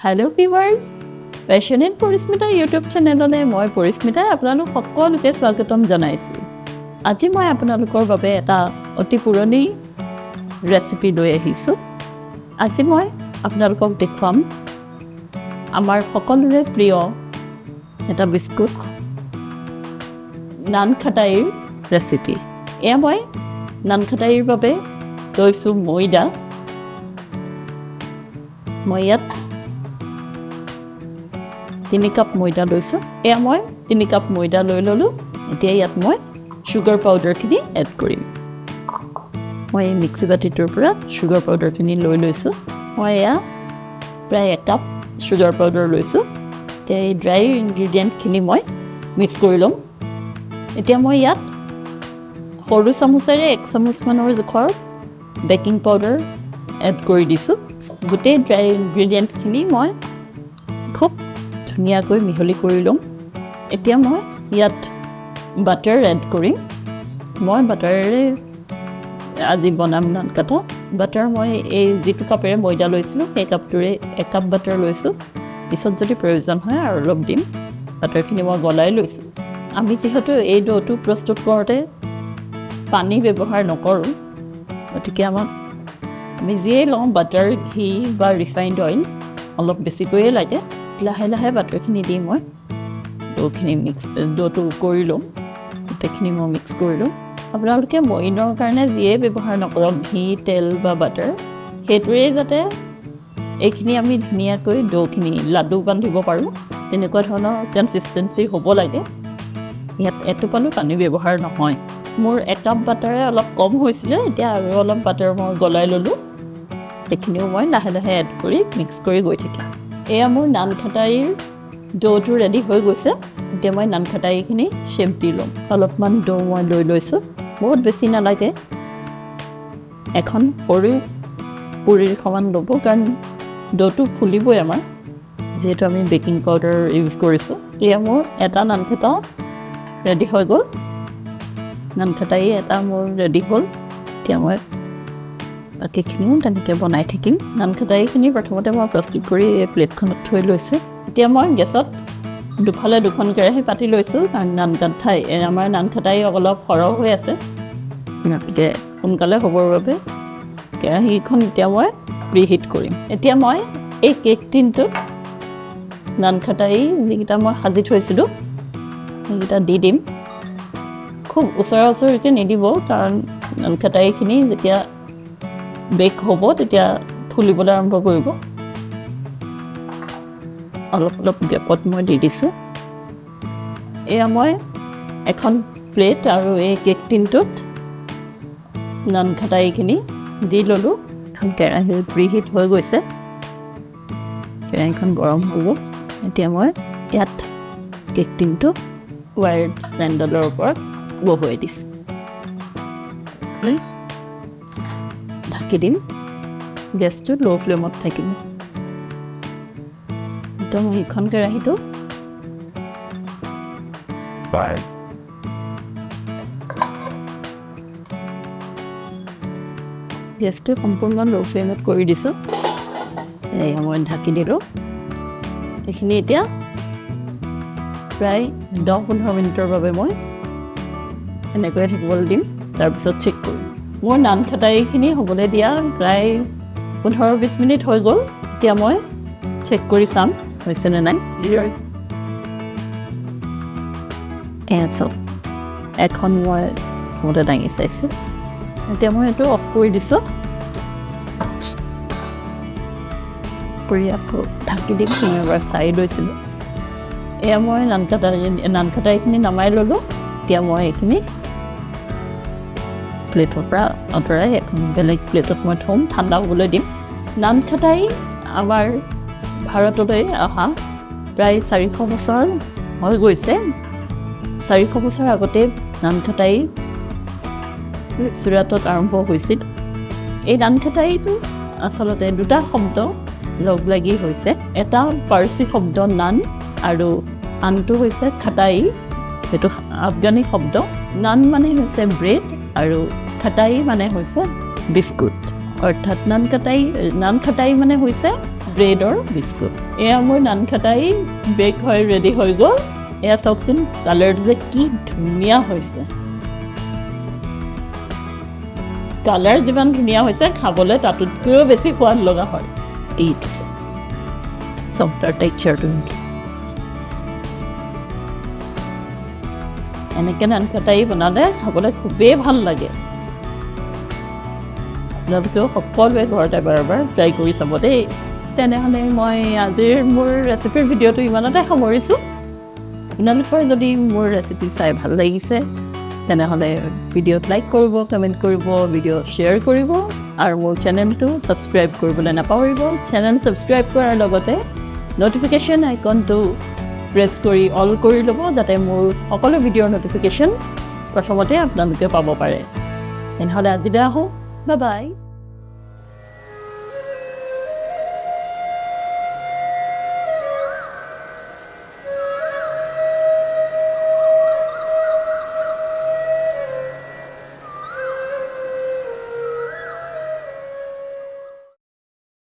Hello' viewers, passion and Parismita YouTube চেনেললৈ মই পৰিস্মিতাই আপোনালোক সকলোকে স্বাগতম জনাইছোঁ। আজি মই আপোনালোকৰ বাবে এটা অতি পুৰণি ৰেচিপি লৈ আহিছোঁ। আজি মই আপোনালোকক দেখুৱাম আমাৰ সকলোৰে প্ৰিয় এটা বিস্কুট নান খটাইৰ ৰেচিপি। এয়া মই নান খটাইৰ বাবে লৈছোঁ ময়দা। মই ইয়াত 3 কাপ ময়দা লৈছোঁ। এয়া মই 3 কাপ ময়দা লৈ ল'লোঁ। এতিয়া ইয়াত মই চুগাৰ পাউডাৰখিনি এড কৰিম। মই এই মিক্সি বাতিটোৰ পৰা চুগাৰ পাউডাৰখিনি লৈ লৈছোঁ। মই এয়া প্ৰায় 1 কাপ চুগাৰ পাউডাৰ লৈছোঁ। এতিয়া এই ড্ৰাই ইনগ্ৰিডিয়েণ্টখিনি মই মিক্স কৰি ল'ম। এতিয়া মই ইয়াত সৰু চামুচেৰে 1 চামুচমানৰ জোখৰ বেকিং পাউডাৰ এড কৰি দিছোঁ। গোটেই ড্ৰাই ইনগ্ৰিডিয়েণ্টখিনি মই খুব ধুনীয়াকৈ মিহলি কৰি ল'ম। এতিয়া মই ইয়াত বাটাৰ এড কৰিম। মই বাটাৰেৰে আজি বনাম নান কাটা। বাটাৰ মই এই যিটো কাপেৰে ময়দা লৈছিলোঁ সেই কাপটোৰে 1 কাপ বাটাৰ লৈছোঁ। পিছত যদি প্ৰয়োজন হয় আৰু অলপ দিম। বাটাৰখিনি মই গলাই লৈছোঁ। আমি যিহেতু এই ডোটো প্ৰস্তুত কৰোঁতে পানী ব্যৱহাৰ নকৰোঁ, গতিকে আমি যিয়েই লওঁ বাটাৰ, ঘি বা ৰিফাইণ্ড অইল অলপ বেছিকৈয়ে লাগে। লাহে লাহে বাটাৰখিনি দি মই ডোটো কৰি ল'ম। গোটেইখিনি মই মিক্স কৰি ল'ম। আপোনালোকে মইনৰ কাৰণে যিয়ে ব্যৱহাৰ নকৰক, ঘি, তেল বা বাটাৰ, সেইটোৱেই যাতে এইখিনি আমি ধুনীয়াকৈ ডোখিনি লাডু বান্ধিব পাৰোঁ, তেনেকুৱা ধৰণৰ কনচিষ্টেঞ্চি হ'ব লাগে। ইয়াত এটোপালো পানী ব্যৱহাৰ নহয়। মোৰ 1 কাপ বাটাৰে অলপ কম হৈছিলে। এতিয়া আৰু অলপ বাটাৰ মই গলাই ল'লোঁ। সেইখিনিও মই লাহে লাহে এড কৰি মিক্স কৰি গৈ থাকিম। এয়া মোৰ নান খটাইৰ ডোটো ৰেডি হৈ গৈছে। এতিয়া মই নান খটাইখিনি শ্বেপ দি ল'ম। অলপমান ডো মই লৈ লৈছোঁ। বহুত বেছি নালাগে, এখন সৰু পুৰিৰ সমান ল'ব, কাৰণ ডোটো ফুলিবই আমাৰ, যিহেতু আমি বেকিং পাউডাৰ ইউজ কৰিছোঁ। এয়া মোৰ এটা নান খটা ৰেডি হৈ গ'ল। নান খটাই এটা মোৰ ৰেডি হ'ল। এতিয়া মই বাকীখিনিও তেনেকৈ বনাই থাকিম। নান খটাইখিনি প্ৰথমতে মই প্ৰস্তুত কৰি এই প্লেটখনত থৈ লৈছোঁ। এতিয়া মই গেছত দুফালে 2খন কেৰাহী পাতি লৈছোঁ, কাৰণ আমাৰ নান খটাই অলপ সৰহ হৈ আছে, গতিকে সোনকালে হ'বৰ বাবে কেৰাহীখন এতিয়া মই প্ৰিহিট কৰিম। এতিয়া মই এই কেক টিনটোত নান খটাই যিকেইটা মই সাজি থৈছিলোঁ সেইকেইটা দি দিম। খুব ওচৰাওচৰিকৈ নিদিব, কাৰণ নান খটাইখিনি যেতিয়া বেক হ'ব তেতিয়া ফুলিবলৈ আৰম্ভ কৰিব। অলপ অলপ গেপত মই দি দিছোঁ। এয়া মই এখন প্লেট আৰু এই কেক টিনটোত নান খটাইখিনি দি ল'লোঁ। এখন কেৰাহী প্ৰিহিট হৈ গৈছে। কেৰাহীখন গৰম হ'ব। এতিয়া মই ইয়াত কেক টিনটো ৱায়াৰ ষ্টেণ্ডডালৰ ওপৰত বহুৱাই দিছোঁ। ঢাকি দিম। গেছটো ল' ফ্লেমত থাকিব। একদম সেইখন কেৰাহীটো গেছটো সম্পূৰ্ণ ল' ফ্লেমত কৰি দিছোঁ। এই মই ঢাকি দিলোঁ। এইখিনি এতিয়া প্ৰায় 10-15 মিনিটৰ বাবে মই এনেকৈয়ে থাকিবলৈ দিম। তাৰপিছত চেক কৰিম। মোৰ নান খটাইখিনি হ'বলৈ দিয়া প্ৰায় 15-20 মিনিট হৈ গ'ল। এতিয়া মই চেক কৰি চাম হৈছেনে নাই। এয়া চাওক, এখন মই প্ৰথমতে দাঙি চাইছোঁ। এতিয়া মই এইটো অফ কৰি দিছোঁ। কৰি আকৌ ঢাকি দিম। এবাৰ চাই লৈছিলোঁ। এয়া মই নান খটাইখিনি নমাই ল'লোঁ। এতিয়া মই এইখিনি প্লেটৰ পৰা আঁতৰাই এখন বেলেগ প্লেটত মই থ'ম, ঠাণ্ডা হ'বলৈ দিম। নান খটাই আমাৰ ভাৰতলৈ অহা প্ৰায় 400 বছৰ হৈ গৈছে। 400 বছৰ আগতে নান খটাই চুৰাটত আৰম্ভ হৈছিল। এই নান খটাইটো আচলতে 2টা শব্দ লগ লাগি হৈছে। এটা পাৰ্চী শব্দ নান আৰু আনটো হৈছে খটাই। সেইটো আফগানী শব্দ। নান মানে হৈছে ব্ৰেড আৰু খটাই মানে হৈছে বিস্কুট। অৰ্থাৎ নান খটাই মানে হৈছে ব্ৰেডৰ বিস্কুট এয়া মোৰ নানখাটাই বেক হৈ ৰেডি হৈ গ'ল এয়া চাওকচোন কালাৰটো যে কি ধুনীয়া হৈছে কালাৰ যিমান ধুনীয়া হৈছে খাবলৈ তাতোতকৈও বেছি সোৱাদ লগা হয় এইটো চফ্টৱেৰ টেক্সাৰটো এনেকৈ নানখাটাই বনালে খাবলৈ খুবেই ভাল লাগে আপোনালোকেও সকলোৱে ঘৰতে বাৰ ট্ৰাই কৰি চাব দেই তেনেহ'লে মই আজিৰ মোৰ ৰেচিপিৰ ভিডিঅ'টো ইমানতে সামৰিছোঁ আপোনালোকৰ যদি মোৰ ৰেচিপি চাই ভাল লাগিছে তেনেহ'লে ভিডিঅ'ত লাইক কৰিব কমেণ্ট কৰিব ভিডিঅ' শ্বেয়াৰ কৰিব আৰু মোৰ চেনেলটো ছাবস্ক্ৰাইব কৰিবলৈ নাপাহৰিব চেনেল ছাবস্ক্ৰাইব কৰাৰ লগতে ন'টিফিকেশ্যন আইকনটো প্ৰেছ কৰি অল কৰি ল'ব যাতে মোৰ সকলো ভিডিঅ'ৰ ন'টিফিকেশ্যন প্ৰথমতে আপোনালোকে পাব পাৰে তেনেহ'লে আজিলৈ আহোঁ বাই বাই